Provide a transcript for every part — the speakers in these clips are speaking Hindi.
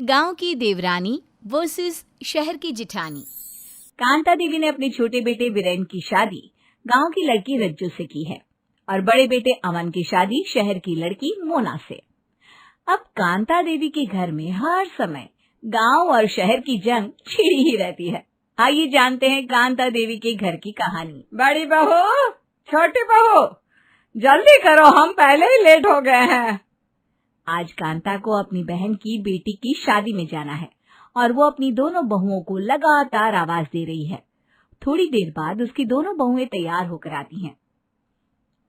गांव की देवरानी वर्सेस शहर की जिठानी। कांता देवी ने अपने छोटे बेटे वीरेन की शादी गांव की लड़की रज्जू से की है और बड़े बेटे अमन की शादी शहर की लड़की मोना से। अब कांता देवी के घर में हर समय गांव और शहर की जंग छिड़ी ही रहती है। आइए जानते हैं कांता देवी के घर की कहानी। बड़ी बहू, छोटी बहू, जल्दी करो, हम पहले ही लेट हो गए हैं। आज कांता को अपनी बहन की बेटी की शादी में जाना है और वो अपनी दोनों बहुओं को लगातार आवाज दे रही है। थोड़ी देर बाद उसकी दोनों बहुएं तैयार होकर आती हैं।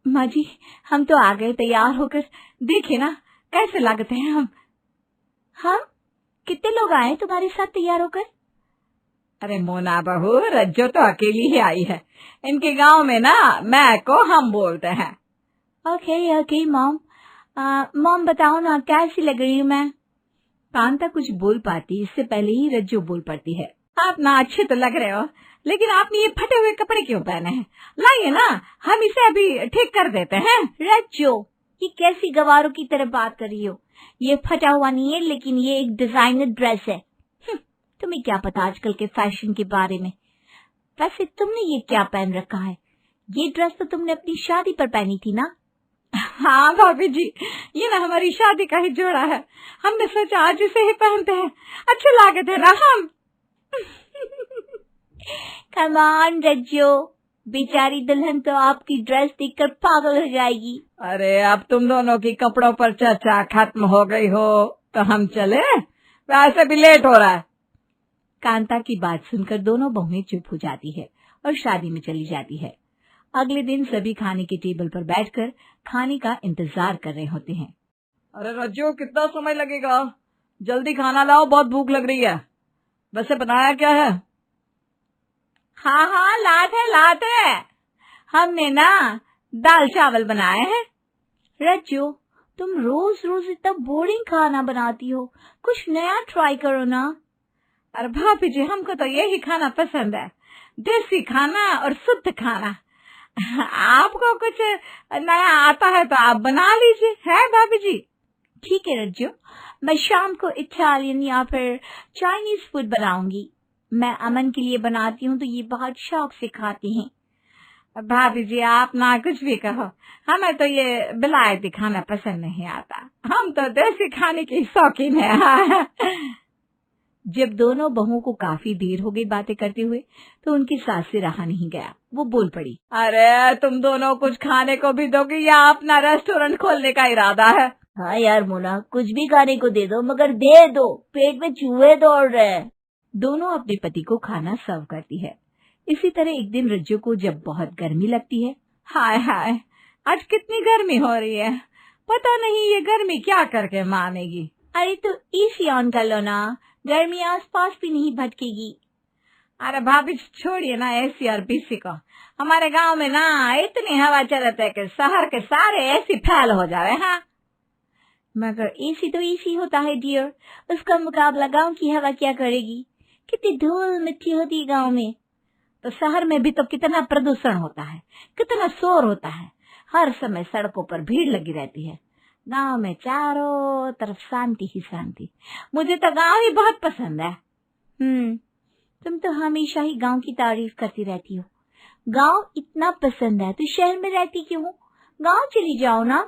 माँ जी, हम तो आ गए तैयार होकर, देखे ना कैसे लगते हैं हम। हम कितने लोग आए तुम्हारे साथ तैयार होकर? अरे मोना बहू, रज्जो तो अकेली ही आई है। इनके गांव में ना मैं को हम बोलते हैं। Okay mom. मॉम बताओ ना कैसी लग रही हूँ मैं? कांता कुछ बोल पाती इससे पहले ही रज्जो बोल पड़ती है। आप ना अच्छे तो लग रहे हो, लेकिन आपने ये फटे हुए कपड़े क्यों पहने हैं? लाइए ना, हम इसे अभी ठीक कर देते हैं। रज्जो, ये कैसी गवारों की तरह बात कर रही हो? ये फटा हुआ नहीं है, लेकिन ये एक डिजाइनर ड्रेस है। तुम्हें क्या पता आजकल के फैशन के बारे में? वैसे तुमने ये क्या पहन रखा है? ये ड्रेस तो तुमने अपनी शादी पर पहनी थी ना? हाँ भाभी जी, ये ना हमारी शादी का ही जोड़ा है। हमने सोचा आज इसे ही पहनते हैं, अच्छे लागत है ना हम। कम ऑन रज्जो, बेचारी दुल्हन तो आपकी ड्रेस देखकर पागल हो जाएगी। अरे अब तुम दोनों की कपड़ों पर चर्चा खत्म हो गई हो तो हम चले, वैसे भी लेट हो रहा है। कांता की बात सुनकर दोनों बहुएं चुप हो जाती है और शादी में चली जाती है। अगले दिन सभी खाने के टेबल पर बैठकर खाने का इंतजार कर रहे होते हैं। अरे रज्जो, कितना समय लगेगा? जल्दी खाना लाओ, बहुत भूख लग रही है। वैसे बनाया क्या है? हाँ, लाते हैं। हमने ना दाल चावल बनाए हैं। रज्जो, तुम रोज रोज इतना बोरिंग खाना बनाती हो, कुछ नया ट्राई करो ना। अरे भाभी जी, हमको तो यही खाना पसंद है, देसी खाना और शुद्ध खाना। आपको कुछ नया आता है तो आप बना लीजिए, है भाभी जी? ठीक है रज्जो, मैं शाम को इटालियन या फिर चाइनीज फूड बनाऊंगी। मैं अमन के लिए बनाती हूँ तो ये बहुत शौक से खाती हैं। भाभी जी, आप ना कुछ भी कहो, हमें तो ये बिलायती खाना पसंद नहीं आता, हम तो देसी खाने के शौकीन हैं। जब दोनों बहुओं को काफी देर हो गई बातें करते हुए तो उनकी सास से रहा नहीं गया। वो बोल पड़ी, अरे तुम दोनों कुछ खाने को भी दोगी या अपना रेस्टोरेंट खोलने का इरादा है? हाँ यार मोना, कुछ भी खाने को दे दो, मगर दे दो, पेट में चूहे दौड़ रहे हैं। दोनों अपने पति को खाना सर्व करती है। इसी तरह एक दिन रज्जो को जब बहुत गर्मी लगती है। हाय, आज कितनी गर्मी हो रही है, पता नहीं ये गर्मी क्या करके मानेगी। अरे तो एसी ऑन कर लो ना, गर्मी आसपास भी नहीं भटकेगी। अरे भाभी छोड़िए ना एसी और बीसी को, हमारे गांव में ना इतनी हवा चलती है कि शहर के सारे एसी फेल हो जावे। हाँ, मगर एसी तो एसी होता है डियर, उसका मुकाबला गांव की हवा क्या करेगी? कितनी धूल मिट्टी होती है गांव में, तो शहर में भी तो कितना प्रदूषण होता है, कितना शोर होता है, हर समय सड़कों पर भीड़ लगी रहती है। गांव में चारों तरफ शांति ही शांति। मुझे तो गांव ही बहुत पसंद है। तुम तो हमेशा ही गांव की तारीफ करती रहती हो। गांव इतना पसंद है तो शहर में रहती क्यों? गांव चली जाओ ना।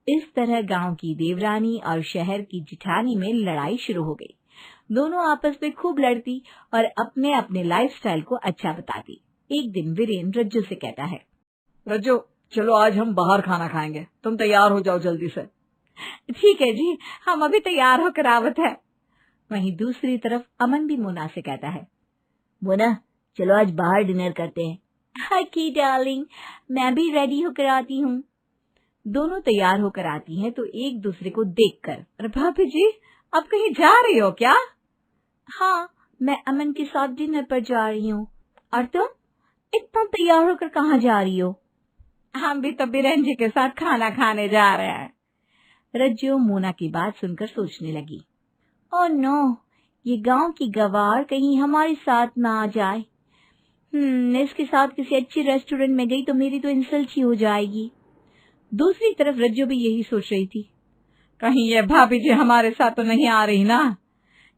इस तरह गांव की देवरानी और शहर की जिठानी में लड़ाई शुरू हो गई। दोनों आपस में खूब लड़ती और अपने अपने लाइफस्टाइल को अच्छा बताती। एक दिन वीरेन रज्जो से कहता है, रज्जो चलो आज हम बाहर खाना खाएंगे, तुम तैयार हो जाओ जल्दी से। ठीक है जी, हम अभी तैयार होकर आवत है। वहीं दूसरी तरफ अमन भी मोना से कहता है, मोना चलो आज बाहर डिनर करते हैं। ओके डार्लिंग, मैं भी रेडी होकर आती हूँ। दोनों तैयार होकर आती हैं तो एक दूसरे को देखकर, अरे भाभी जी आप कहीं जा रही हो क्या? हाँ, मैं अमन के साथ डिनर पर जा रही हूँ। और तुम इतना तैयार होकर कहाँ जा रही हो? हम भी तो बीरेन जी के साथ खाना खाने जा रहे हैं। रज्जो मोना की बात सुनकर सोचने लगी, ओह नो, ये गांव की गवार कहीं हमारे साथ ना आ जाए। इसके साथ किसी अच्छे रेस्टोरेंट में गई तो मेरी तो इंसल्ट ही हो जाएगी। दूसरी तरफ रज्जो भी यही सोच रही थी, कहीं ये भाभी जी हमारे साथ तो नहीं आ रही ना,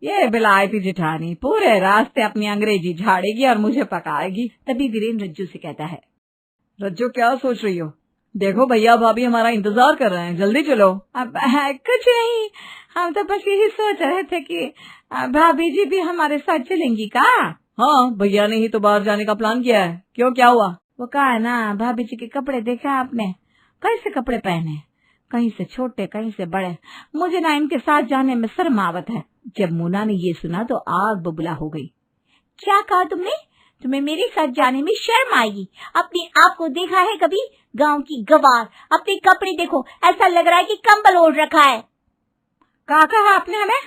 ये बिलायती जिठानी पूरे रास्ते अपनी अंग्रेजी झाड़ेगी और मुझे पकाएगी। तभी वीरेन रज्जू से कहता है, रज्जू क्या सोच रही हो? देखो भैया भाभी हमारा इंतजार कर रहे हैं, जल्दी चलो। अब कुछ नहीं, हम तो बस यही सोच रहे थे कि भाभी जी भी हमारे साथ चलेंगी का? हाँ, भैया ने ही तो बाहर जाने का प्लान किया है। क्यों, क्या हुआ? वो कहा है ना, भाभी जी के कपड़े देखा आपने? कैसे कपड़े पहने, कहीं से छोटे कहीं से बड़े। मुझे ना इनके साथ जाने में शर्म आवत है। जब मोना ने ये सुना तो आग बबूला हो गई। क्या कहा तुमने? तुम्हें मेरे साथ जाने में शर्म आएगी? अपने आप को देखा है कभी? गांव की गवार, अपने कपड़े देखो, ऐसा लग रहा है कि कंबल ओढ़ रखा है। क्या कहा आपने हमें?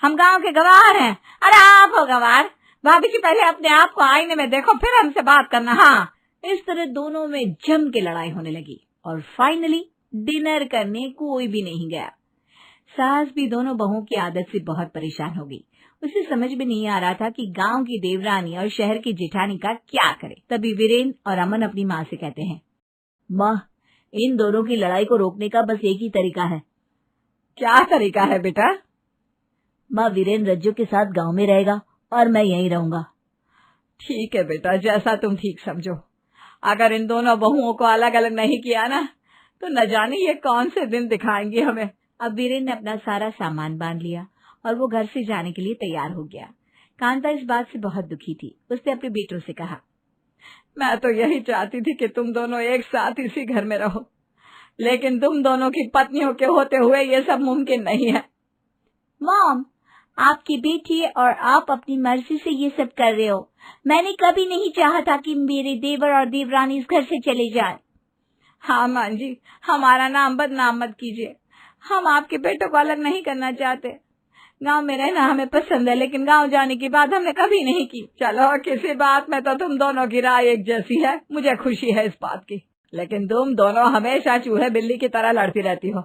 हम गांव के गवार हैं। अरे आप हो गवार? भाभी जी पहले अपने आप को आईने में देखो, फिर हमसे बात करना। हाँ, इस तरह दोनों में जम के लड़ाई होने लगी और फाइनली डिनर करने कोई भी नहीं गया। सास भी दोनों बहुओं की आदत से बहुत परेशान हो गई। उसे समझ में नहीं आ रहा था कि गांव की देवरानी और शहर की जेठानी का क्या करे। तभी वीरेन और अमन अपनी माँ से कहते हैं, माँ, इन दोनों की लड़ाई को रोकने का बस एक ही तरीका है। क्या तरीका है बेटा? माँ, वीरेन रज्जू के साथ गांव में रहेगा और मैं यहीं रहूंगा। ठीक है बेटा, जैसा तुम ठीक समझो। अगर इन दोनों बहुओं को अलग अलग नहीं किया ना, तो न जाने ये कौन से दिन दिखाएंगे हमें। अब वीरेन ने अपना सारा सामान बांध लिया और वो घर से जाने के लिए तैयार हो गया। कांता इस बात से बहुत दुखी थी। उसने अपने बेटों से कहा, मैं तो यही चाहती थी कि तुम दोनों एक साथ इसी घर में रहो, लेकिन तुम दोनों की पत्नियों के होते हुए ये सब मुमकिन नहीं है। मॉम, आपकी बेटी और आप अपनी मर्जी से ये सब कर रहे हो। मैंने कभी नहीं चाहा था कि मेरे देवर और देवरानी इस घर से चले जाएं। हाँ मां जी, हमारा नाम बदनाम मत कीजिए। हम आपके बेटों को अलग नहीं करना चाहते। गांव में रहना हमें पसंद है, लेकिन गांव जाने की बात हमने कभी नहीं की। चलो, किसी बात में तो तुम दोनों की राय एक जैसी है, मुझे खुशी है इस बात की। लेकिन तुम दोनों हमेशा चूहे बिल्ली की तरह लड़ती रहती हो।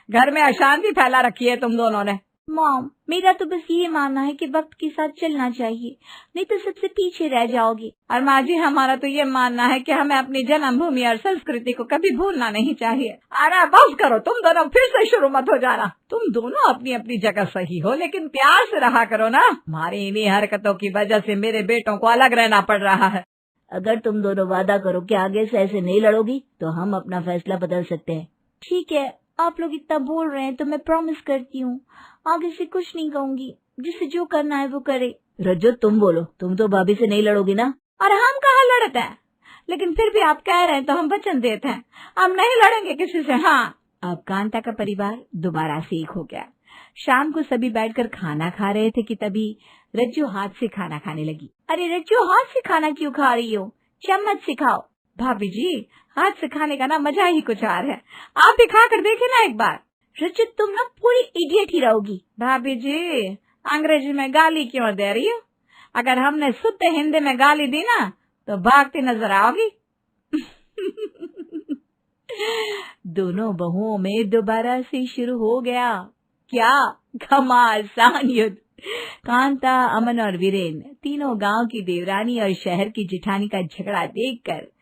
घर में अशांति फैला रखी है तुम दोनों ने। मॉम, मेरा तो बस ये मानना है कि वक्त के साथ चलना चाहिए, नहीं तो सबसे पीछे रह जाओगी। और माँ जी, हमारा तो ये मानना है कि हमें अपनी जन्मभूमि और संस्कृति को कभी भूलना नहीं चाहिए। अरे बस करो, तुम दोनों फिर से शुरू मत हो जाना। तुम दोनों अपनी अपनी जगह सही हो, लेकिन प्यार से रहा करो ना। हमारी इन्हीं हरकतों की वजह से मेरे बेटों को अलग रहना पड़ रहा है। अगर तुम दोनों वादा करो कि आगे से ऐसे नहीं लड़ोगी, तो हम अपना फैसला बदल सकते हैं। ठीक है, आप लोग इतना बोल रहे हैं तो मैं प्रॉमिस करती हूँ, आगे से कुछ नहीं कहूंगी। जिसे जो करना है वो करे। रज्जो, तुम बोलो, तुम तो भाभी से नहीं लड़ोगी ना? और हम कहाँ लड़ते हैं, लेकिन फिर भी आप कह रहे हैं तो हम वचन देते हैं, हम नहीं लड़ेंगे किसी से। हाँ। अब कांता का परिवार दोबारा से एक हो गया। शाम को सभी बैठकर खाना खा रहे थे कि तभी रज्जू हाथ से खाना खाने लगी। अरे रज्जू, हाथ से खाना क्यों खा रही हो? चम्मच से खाओ। भाभी जी, हाथ से खाने का ना मजा ही कुछ और है, आप भी खा कर देखे ना एक बार। रज्जू, तुम ना पूरी इडियट ही रहोगी। भाभी जी, अंग्रेजी में गाली क्यों दे रही हो? अगर हमने शुद्ध हिंदी में गाली दी ना, तो भागती नजर आओगी। दोनों बहुओं में दोबारा से शुरू हो गया क्या घमासान युद्ध। कांता, अमन और वीरेन तीनों गांव की देवरानी और शहर की जिठानी का झगड़ा देखकर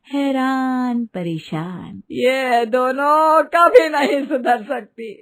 हैरान परेशान। ये दोनों कभी नहीं सुधर सकती।